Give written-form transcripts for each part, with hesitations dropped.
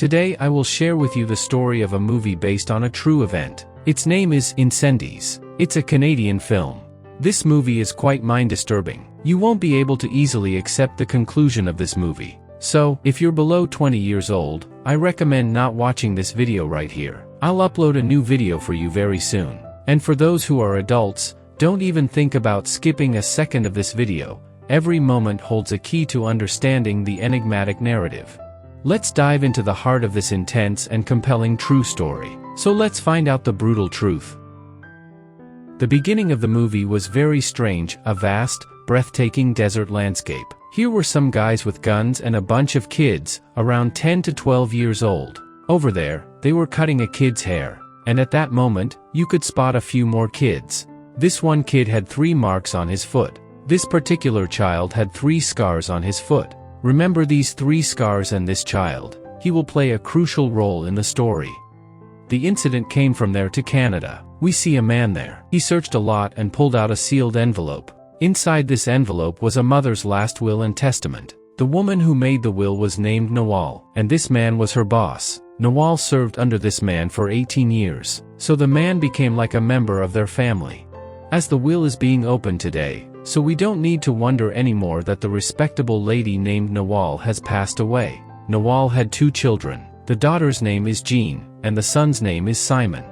Today I will share with you the story of a movie based on a true event. Its name is Incendies. It's a Canadian film. This movie is quite mind-disturbing. You won't be able to easily accept the conclusion of this movie. So, if you're below 20 years old, I recommend not watching this video right here. I'll upload a new video for you very soon. And for those who are adults, don't even think about skipping a second of this video. Every moment holds a key to understanding the enigmatic narrative. Let's dive into the heart of this intense and compelling true story. So let's find out the brutal truth. The beginning of the movie was very strange, a vast, breathtaking desert landscape. Here were some guys with guns and a bunch of kids, around 10 to 12 years old. Over there, they were cutting a kid's hair. And at that moment, you could spot a few more kids. This one kid had 3 marks on his foot. This particular child had 3 scars on his foot. Remember these 3 scars and this child. He will play a crucial role in the story. The incident came from there to Canada. We see a man there. He searched a lot and pulled out a sealed envelope. Inside this envelope was a mother's last will and testament. The woman who made the will was named Nawal, and this man was her boss. Nawal served under this man for 18 years, so the man became like a member of their family. As the will is being opened today, so we don't need to wonder anymore that the respectable lady named Nawal has passed away. Nawal had 2 children. The daughter's name is Jeanne, and the son's name is Simon.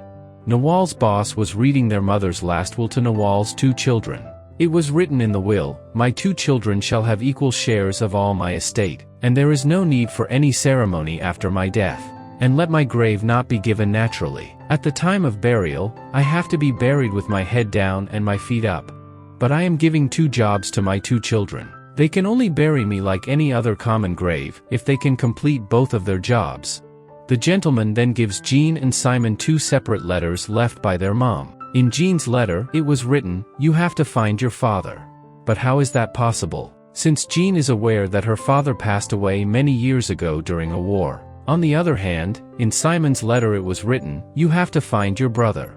Nawal's boss was reading their mother's last will to Nawal's 2 children. It was written in the will, "My 2 children shall have equal shares of all my estate, and there is no need for any ceremony after my death. And let my grave not be given naturally. At the time of burial, I have to be buried with my head down and my feet up. But I am giving 2 jobs to my 2 children. They can only bury me like any other common grave, if they can complete both of their jobs." The gentleman then gives Jeanne and Simon 2 separate letters left by their mom. In Jeanne's letter, it was written, "You have to find your father." But how is that possible? Since Jeanne is aware that her father passed away many years ago during a war. On the other hand, in Simon's letter it was written, "You have to find your brother."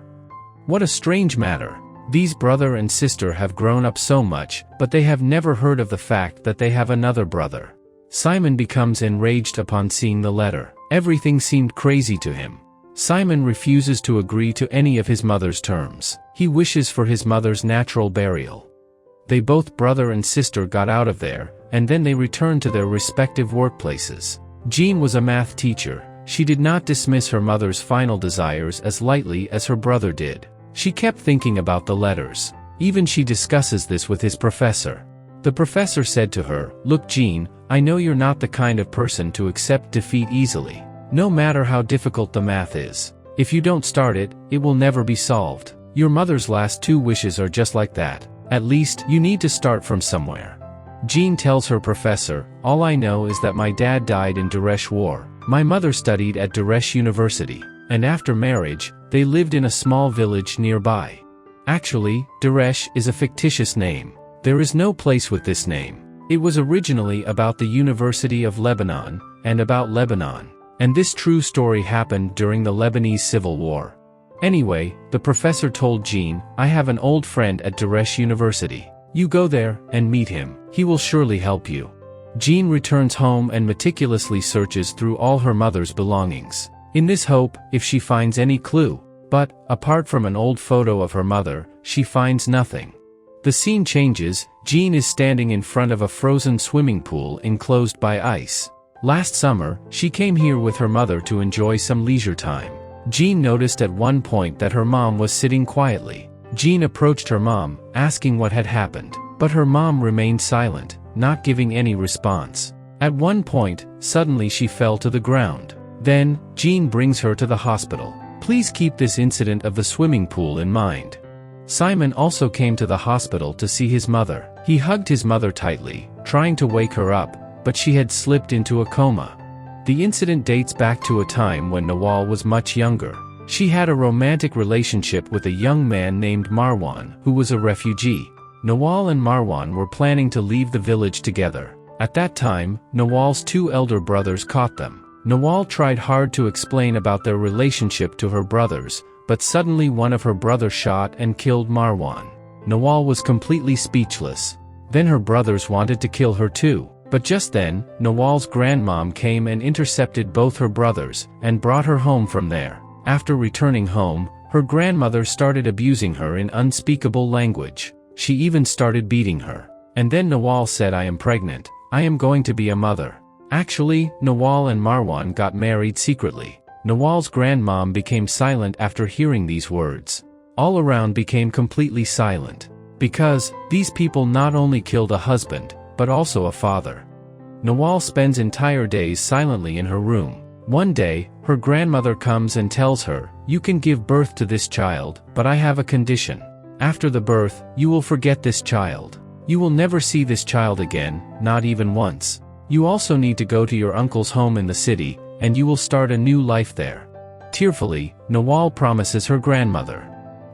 What a strange matter. These brother and sister have grown up so much, but they have never heard of the fact that they have another brother. Simon becomes enraged upon seeing the letter. Everything seemed crazy to him. Simon refuses to agree to any of his mother's terms. He wishes for his mother's natural burial. They both brother and sister got out of there, and then they returned to their respective workplaces. Jeanne was a math teacher. She did not dismiss her mother's final desires as lightly as her brother did. She kept thinking about the letters. Even she discusses this with his professor. The professor said to her, "Look Jeanne, I know you're not the kind of person to accept defeat easily. No matter how difficult the math is. If you don't start it, it will never be solved. Your mother's last 2 wishes are just like that. At least, you need to start from somewhere." Jeanne tells her professor, "All I know is that my dad died in Daesh War. My mother studied at Daesh University. And after marriage, they lived in a small village nearby." Actually, Daesh is a fictitious name. There is no place with this name. It was originally about the University of Lebanon, and about Lebanon. And this true story happened during the Lebanese Civil War. Anyway, the professor told Jeanne, "I have an old friend at Daesh University. You go there, and meet him. He will surely help you." Jeanne returns home and meticulously searches through all her mother's belongings. In this hope, if she finds any clue. But, apart from an old photo of her mother, she finds nothing. The scene changes. Jeanne is standing in front of a frozen swimming pool enclosed by ice. Last summer, she came here with her mother to enjoy some leisure time. Jeanne noticed at one point that her mom was sitting quietly. Jeanne approached her mom, asking what had happened. But her mom remained silent, not giving any response. At one point, suddenly she fell to the ground. Then, Jeanne brings her to the hospital. Please keep this incident of the swimming pool in mind. Simon also came to the hospital to see his mother. He hugged his mother tightly, trying to wake her up, but she had slipped into a coma. The incident dates back to a time when Nawal was much younger. She had a romantic relationship with a young man named Marwan, who was a refugee. Nawal and Marwan were planning to leave the village together. At that time, Nawal's 2 elder brothers caught them. Nawal tried hard to explain about their relationship to her brothers, but suddenly one of her brothers shot and killed Marwan. Nawal was completely speechless. Then her brothers wanted to kill her too. But just then, Nawal's grandmom came and intercepted both her brothers, and brought her home from there. After returning home, her grandmother started abusing her in unspeakable language. She even started beating her. And then Nawal said, "I am pregnant. I am going to be a mother." Actually, Nawal and Marwan got married secretly. Nawal's grandmom became silent after hearing these words. All around became completely silent. Because, these people not only killed a husband, but also a father. Nawal spends entire days silently in her room. One day, her grandmother comes and tells her, "You can give birth to this child, but I have a condition. After the birth, you will forget this child. You will never see this child again, not even once. You also need to go to your uncle's home in the city, and you will start a new life there." Tearfully, Nawal promises her grandmother.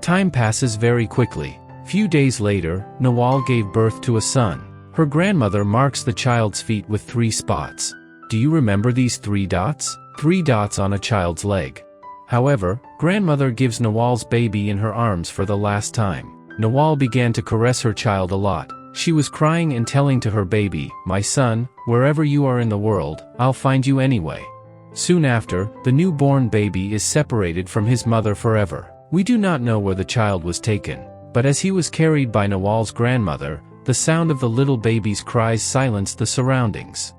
Time passes very quickly. Few days later, Nawal gave birth to a son. Her grandmother marks the child's feet with 3 spots. Do you remember these 3 dots? 3 dots on a child's leg. However, grandmother gives Nawal's baby in her arms for the last time. Nawal began to caress her child a lot. She was crying and telling to her baby, "My son, wherever you are in the world, I'll find you anyway." Soon after, the newborn baby is separated from his mother forever. We do not know where the child was taken, but as he was carried by Nawal's grandmother, the sound of the little baby's cries silenced the surroundings.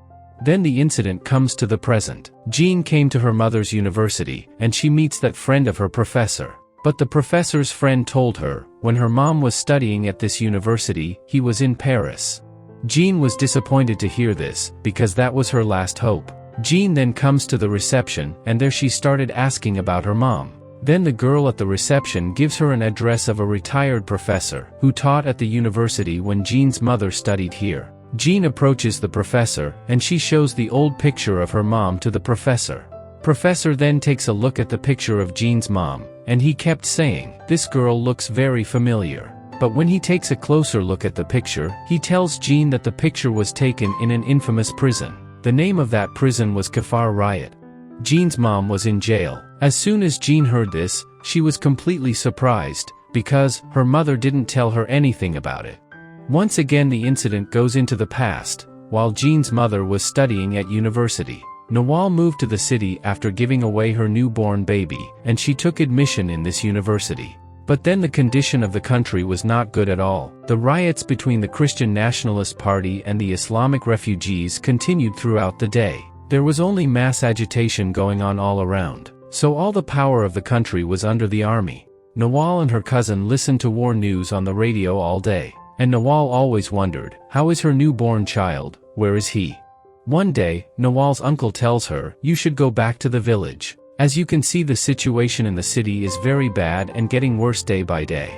Then the incident comes to the present. Jeanne came to her mother's university, and she meets that friend of her professor. But the professor's friend told her, when her mom was studying at this university, he was in Paris. Jeanne was disappointed to hear this, because that was her last hope. Jeanne then comes to the reception, and there she started asking about her mom. Then the girl at the reception gives her an address of a retired professor, who taught at the university when Jeanne's mother studied here. Jeanne approaches the professor, and she shows the old picture of her mom to the professor. Professor then takes a look at the picture of Jeanne's mom, and he kept saying, "This girl looks very familiar." But when he takes a closer look at the picture, he tells Jeanne that the picture was taken in an infamous prison. The name of that prison was Kafar Riot. Jeanne's mom was in jail. As soon as Jeanne heard this, she was completely surprised, because her mother didn't tell her anything about it. Once again the incident goes into the past, while Jeanne's mother was studying at university. Nawal moved to the city after giving away her newborn baby, and she took admission in this university. But then the condition of the country was not good at all. The riots between the Christian Nationalist Party and the Islamic refugees continued throughout the day. There was only mass agitation going on all around. So all the power of the country was under the army. Nawal and her cousin listened to war news on the radio all day. And Nawal always wondered, how is her newborn child, where is he? One day, Nawal's uncle tells her, "You should go back to the village. As you can see, the situation in the city is very bad and getting worse day by day."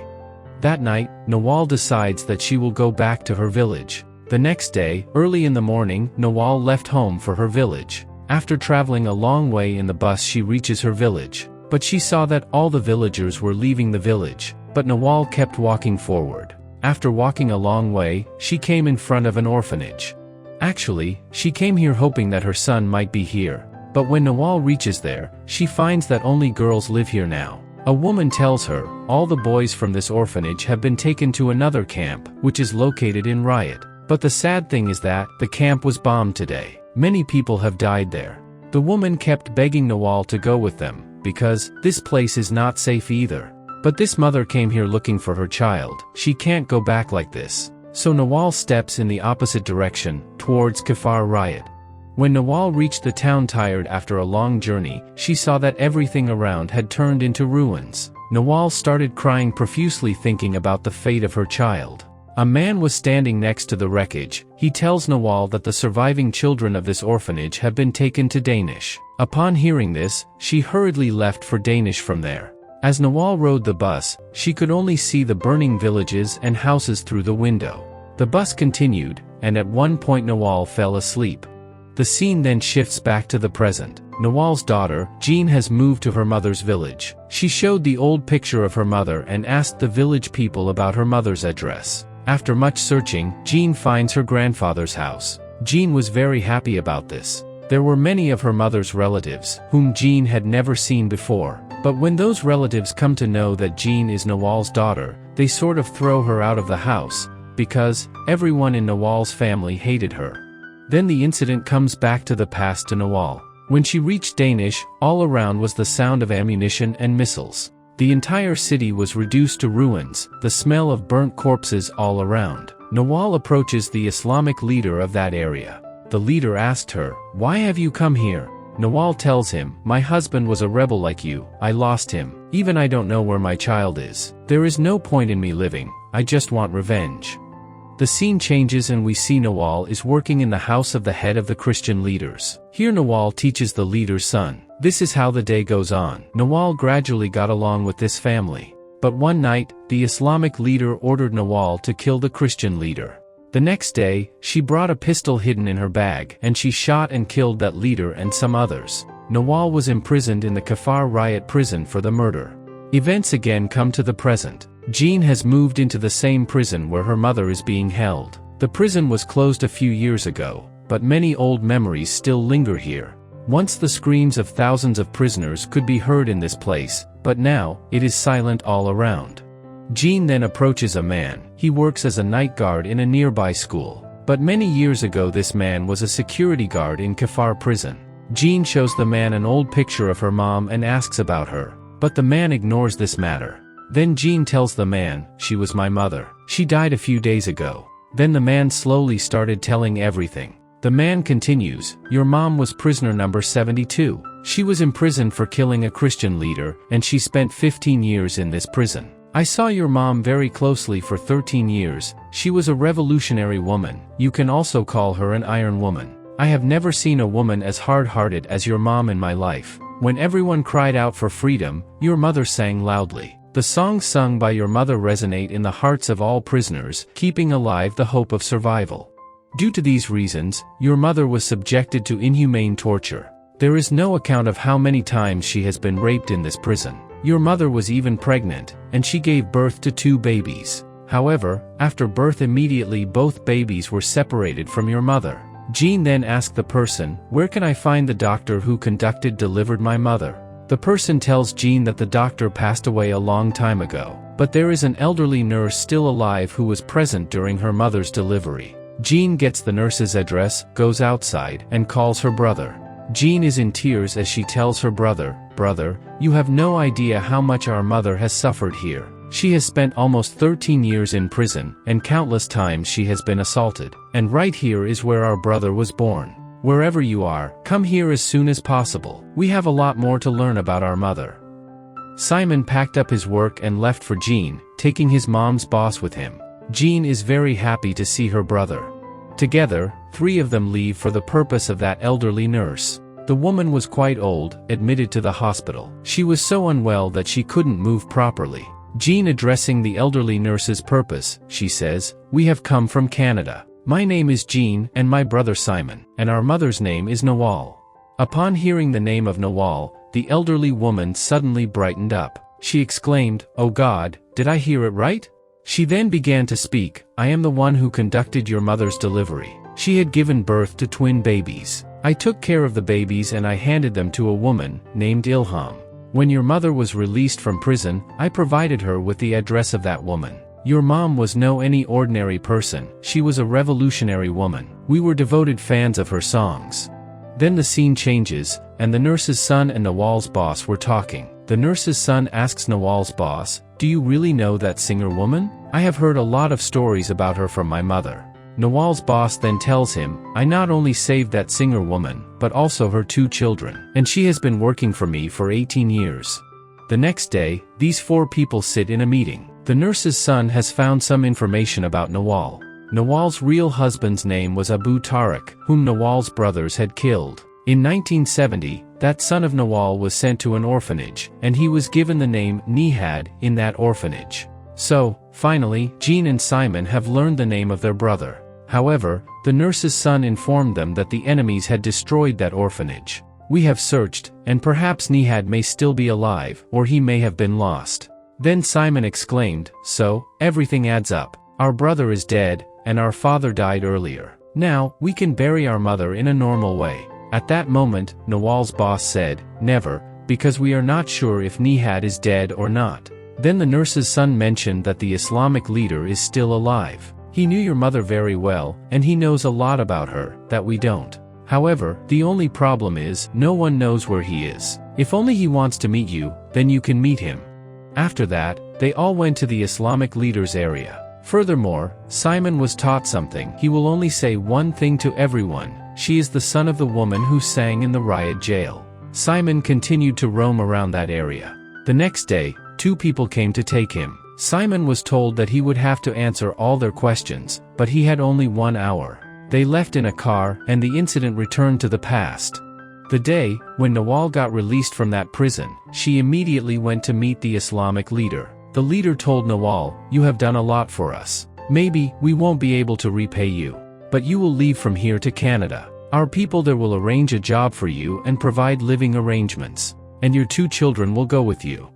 That night, Nawal decides that she will go back to her village. The next day, early in the morning, Nawal left home for her village. After traveling a long way in the bus, she reaches her village. But she saw that all the villagers were leaving the village. But Nawal kept walking forward. After walking a long way, she came in front of an orphanage. Actually, she came here hoping that her son might be here. But when Nawal reaches there, she finds that only girls live here now. A woman tells her, all the boys from this orphanage have been taken to another camp, which is located in Riot. But the sad thing is that, the camp was bombed today. Many people have died there. The woman kept begging Nawal to go with them, because, this place is not safe either. But this mother came here looking for her child. She can't go back like this. So Nawal steps in the opposite direction, towards Kafar Riot. When Nawal reached the town tired after a long journey, she saw that everything around had turned into ruins. Nawal started crying profusely thinking about the fate of her child. A man was standing next to the wreckage. He tells Nawal that the surviving children of this orphanage have been taken to Danish. Upon hearing this, she hurriedly left for Danish from there. As Nawal rode the bus, she could only see the burning villages and houses through the window. The bus continued, and at one point Nawal fell asleep. The scene then shifts back to the present. Nawal's daughter, Jeanne, has moved to her mother's village. She showed the old picture of her mother and asked the village people about her mother's address. After much searching, Jeanne finds her grandfather's house. Jeanne was very happy about this. There were many of her mother's relatives, whom Jeanne had never seen before. But when those relatives come to know that Jeanne is Nawal's daughter, they sort of throw her out of the house, because everyone in Nawal's family hated her. Then the incident comes back to the past to Nawal. When she reached Danish, all around was the sound of ammunition and missiles. The entire city was reduced to ruins, the smell of burnt corpses all around. Nawal approaches the Islamic leader of that area. The leader asked her, "Why have you come here?" Nawal tells him, "My husband was a rebel like you, I lost him. Even I don't know where my child is. There is no point in me living, I just want revenge." The scene changes and we see Nawal is working in the house of the head of the Christian leaders. Here Nawal teaches the leader's son. This is how the day goes on. Nawal gradually got along with this family. But one night, the Islamic leader ordered Nawal to kill the Christian leader. The next day, she brought a pistol hidden in her bag and she shot and killed that leader and some others. Nawal was imprisoned in the Kafar riot prison for the murder. Events again come to the present. Jeanne has moved into the same prison where her mother is being held. The prison was closed a few years ago, but many old memories still linger here. Once the screams of thousands of prisoners could be heard in this place, but now, it is silent all around. Jeanne then approaches a man. He works as a night guard in a nearby school. But many years ago this man was a security guard in Kafar prison. Jeanne shows the man an old picture of her mom and asks about her. But the man ignores this matter. Then Jeanne tells the man, "She was my mother. She died a few days ago." Then the man slowly started telling everything. The man continues, "Your mom was prisoner number 72. She was imprisoned for killing a Christian leader, and she spent 15 years in this prison. I saw your mom very closely for 13 years. She was a revolutionary woman. You can also call her an iron woman. I have never seen a woman as hard-hearted as your mom in my life. When everyone cried out for freedom, your mother sang loudly. The songs sung by your mother resonate in the hearts of all prisoners, keeping alive the hope of survival. Due to these reasons, your mother was subjected to inhumane torture. There is no account of how many times she has been raped in this prison. Your mother was even pregnant, and she gave birth to 2 babies. However, after birth immediately both babies were separated from your mother." Jeanne then asked the person, "Where can I find the doctor who delivered my mother?" The person tells Jeanne that the doctor passed away a long time ago, but there is an elderly nurse still alive who was present during her mother's delivery. Jeanne gets the nurse's address, goes outside, and calls her brother. Jeanne is in tears as she tells her brother, "Brother, you have no idea how much our mother has suffered here. She has spent almost 13 years in prison, and countless times she has been assaulted. And right here is where our brother was born. Wherever you are, come here as soon as possible. We have a lot more to learn about our mother." Simon packed up his work and left for Jeanne, taking his mom's boss with him. Jeanne is very happy to see her brother. Together, 3 of them leave for the purpose of that elderly nurse. The woman was quite old, admitted to the hospital. She was so unwell that she couldn't move properly. Jeanne addressing the elderly nurse's purpose, she says, "We have come from Canada. My name is Jeanne and my brother Simon, and our mother's name is Nawal." Upon hearing the name of Nawal, the elderly woman suddenly brightened up. She exclaimed, "Oh God, did I hear it right?" She then began to speak, "I am the one who conducted your mother's delivery. She had given birth to twin babies. I took care of the babies and I handed them to a woman named Ilham. When your mother was released from prison, I provided her with the address of that woman. Your mom was no any ordinary person, she was a revolutionary woman. We were devoted fans of her songs." Then the scene changes, and the nurse's son and Nawal's boss were talking. The nurse's son asks Nawal's boss, "Do you really know that singer woman? I have heard a lot of stories about her from my mother." Nawal's boss then tells him, "I not only saved that singer woman, but also her 2 children, and she has been working for me for 18 years. The next day, these 4 people sit in a meeting. The nurse's son has found some information about Nawal. Nawal's real husband's name was Abu Tariq, whom Nawal's brothers had killed. In 1970, that son of Nawal was sent to an orphanage, and he was given the name Nihad in that orphanage. So, finally, Jeanne and Simon have learned the name of their brother. However, the nurse's son informed them that the enemies had destroyed that orphanage. "We have searched, and perhaps Nihad may still be alive, or he may have been lost." Then Simon exclaimed, "So, everything adds up. Our brother is dead, and our father died earlier. Now, we can bury our mother in a normal way." At that moment, Nawal's boss said, "Never, because we are not sure if Nihad is dead or not." Then the nurse's son mentioned that the Islamic leader is still alive. He knew your mother very well, and he knows a lot about her that we don't. However, the only problem is, no one knows where he is. If only he wants to meet you, then you can meet him." After that, they all went to the Islamic leader's area. Furthermore, Simon was taught something. He will only say one thing to everyone: she is the son of the woman who sang in the riot jail. Simon continued to roam around that area. The next day, 2 people came to take him. Simon was told that he would have to answer all their questions, but he had only 1 hour. They left in a car, and the incident returned to the past. The day, when Nawal got released from that prison, she immediately went to meet the Islamic leader. The leader told Nawal, "You have done a lot for us. Maybe, we won't be able to repay you. But you will leave from here to Canada. Our people there will arrange a job for you and provide living arrangements. And your 2 children will go with you."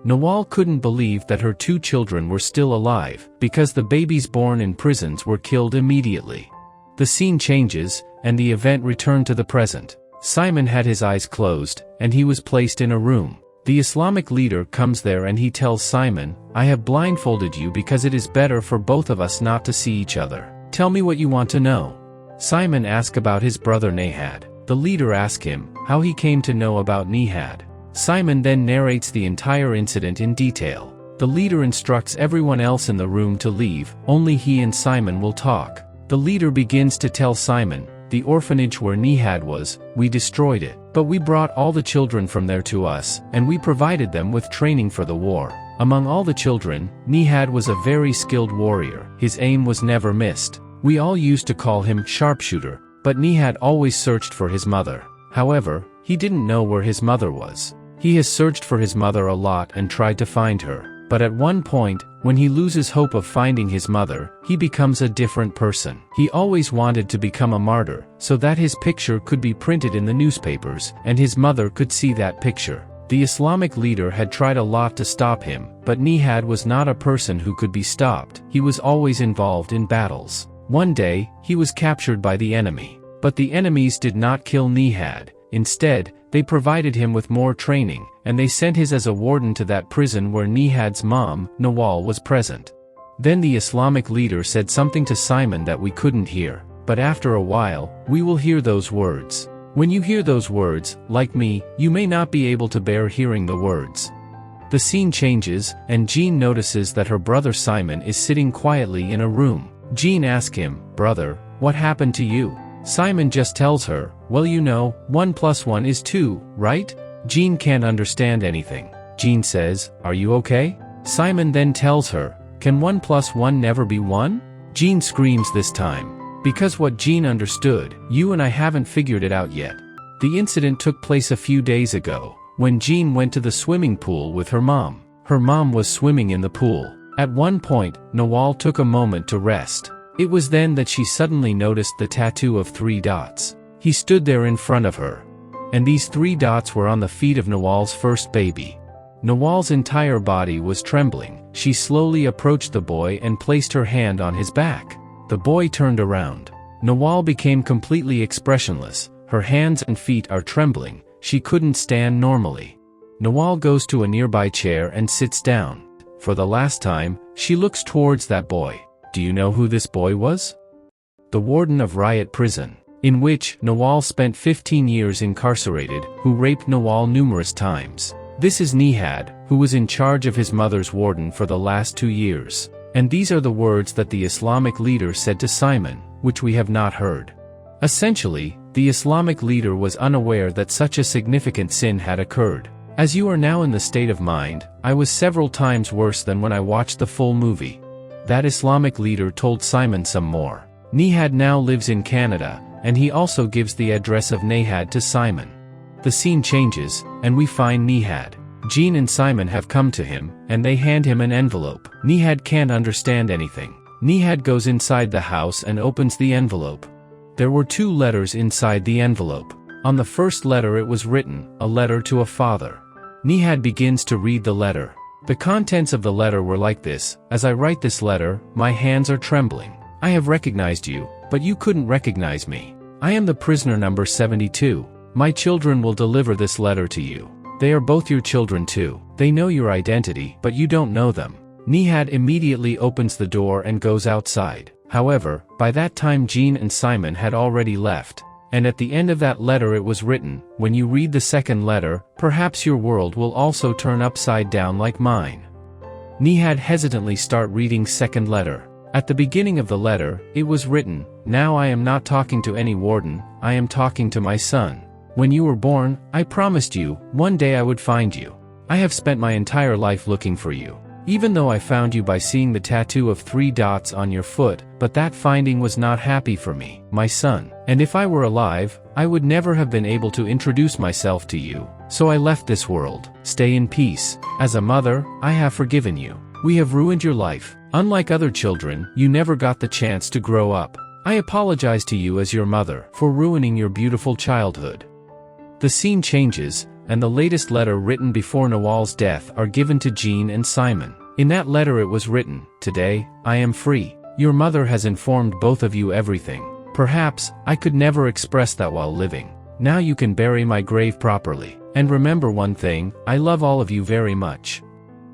Nawal couldn't believe that her 2 children were still alive, because the babies born in prisons were killed immediately. The scene changes, and the event returned to the present. Simon had his eyes closed, and he was placed in a room. The Islamic leader comes there and he tells Simon, "I have blindfolded you because it is better for both of us not to see each other. Tell me what you want to know." Simon asks about his brother Nihad. The leader asks him how he came to know about Nihad. Simon then narrates the entire incident in detail. The leader instructs everyone else in the room to leave, only he and Simon will talk. The leader begins to tell Simon, "The orphanage where Nihad was, we destroyed it, but we brought all the children from there to us, and we provided them with training for the war. Among all the children, Nihad was a very skilled warrior. His aim was never missed. We all used to call him sharpshooter, but Nihad always searched for his mother. However, he didn't know where his mother was. He has searched for his mother a lot and tried to find her, but at one point, when he loses hope of finding his mother, he becomes a different person. He always wanted to become a martyr, so that his picture could be printed in the newspapers, and his mother could see that picture. The Islamic leader had tried a lot to stop him, but Nihad was not a person who could be stopped. He was always involved in battles. One day, he was captured by the enemy. But the enemies did not kill Nihad. Instead, they provided him with more training, and they sent his as a warden to that prison where Nihad's mom, Nawal, was present. Then the Islamic leader said something to Simon that we couldn't hear, but after a while, we will hear those words. When you hear those words, like me, you may not be able to bear hearing the words. The scene changes, and Jeanne notices that her brother Simon is sitting quietly in a room. Jeanne asks him, "Brother, what happened to you?" Simon just tells her, "Well, you know, 1 + 1 is 2, right?" Jeanne can't understand anything. Jeanne says, "Are you okay?" Simon then tells her, "Can 1 + 1 never be 1? Jeanne screams this time. Because what Jeanne understood, "You and I haven't figured it out yet." The incident took place a few days ago, when Jeanne went to the swimming pool with her mom. Her mom was swimming in the pool. At one point, Nawal took a moment to rest. It was then that she suddenly noticed the tattoo of 3 dots. He stood there in front of her. And these 3 dots were on the feet of Nawal's first baby. Nawal's entire body was trembling. She slowly approached the boy and placed her hand on his back. The boy turned around. Nawal became completely expressionless. Her hands and feet are trembling. She couldn't stand normally. Nawal goes to a nearby chair and sits down. For the last time, she looks towards that boy. Do you know who this boy was? The warden of Riot Prison, in which Nawal spent 15 years incarcerated, who raped Nawal numerous times. This is Nihad, who was in charge of his mother's warden for the last 2 years. And these are the words that the Islamic leader said to Simon, which we have not heard. Essentially, the Islamic leader was unaware that such a significant sin had occurred. As you are now in the state of mind, I was several times worse than when I watched the full movie. That Islamic leader told Simon some more. Nihad now lives in Canada, and he also gives the address of Nihad to Simon. The scene changes, and we find Nihad. Jeanne and Simon have come to him, and they hand him an envelope. Nihad can't understand anything. Nihad goes inside the house and opens the envelope. There were 2 letters inside the envelope. On the first letter it was written, "A letter to a father." Nihad begins to read the letter. The contents of the letter were like this: "As I write this letter, my hands are trembling. I have recognized you, but you couldn't recognize me. I am the prisoner number 72. My children will deliver this letter to you. They are both your children too. They know your identity, but you don't know them. Nihad immediately opens the door and goes outside. However, by that time Jeanne and Simon had already left. And at the end of that letter it was written, "When you read the second letter, perhaps your world will also turn upside down like mine." Nihad hesitantly start reading second letter. At the beginning of the letter, it was written, "Now I am not talking to any warden, I am talking to my son. When you were born, I promised you, one day I would find you. I have spent my entire life looking for you. Even though I found you by seeing the tattoo of 3 dots on your foot, but that finding was not happy for me, my son. And if I were alive, I would never have been able to introduce myself to you. So I left this world. Stay in peace. As a mother, I have forgiven you. We have ruined your life. Unlike other children, you never got the chance to grow up. I apologize to you as your mother for ruining your beautiful childhood." The scene changes, and the latest letter written before Nawal's death are given to Jeanne and Simon. In that letter it was written, "Today, I am free. Your mother has informed both of you everything. Perhaps, I could never express that while living. Now you can bury my grave properly. And remember one thing, I love all of you very much."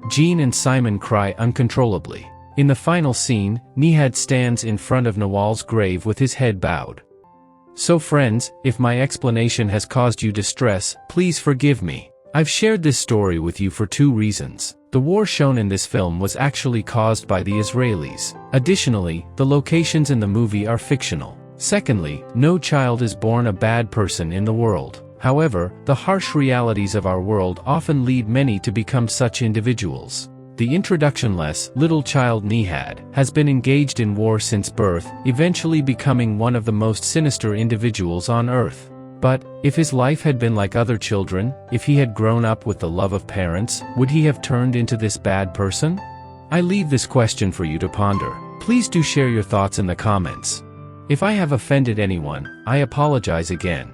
Jeanne and Simon cry uncontrollably. In the final scene, Nihad stands in front of Nawal's grave with his head bowed. So friends, if my explanation has caused you distress, please forgive me. I've shared this story with you for 2 reasons. The war shown in this film was actually caused by the Israelis. Additionally, the locations in the movie are fictional. Secondly, no child is born a bad person in the world. However, the harsh realities of our world often lead many to become such individuals. The introductionless, little child Nihad has been engaged in war since birth, eventually becoming one of the most sinister individuals on earth. But, if his life had been like other children, if he had grown up with the love of parents, would he have turned into this bad person? I leave this question for you to ponder. Please do share your thoughts in the comments. If I have offended anyone, I apologize again.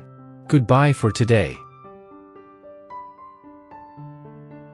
Goodbye for today.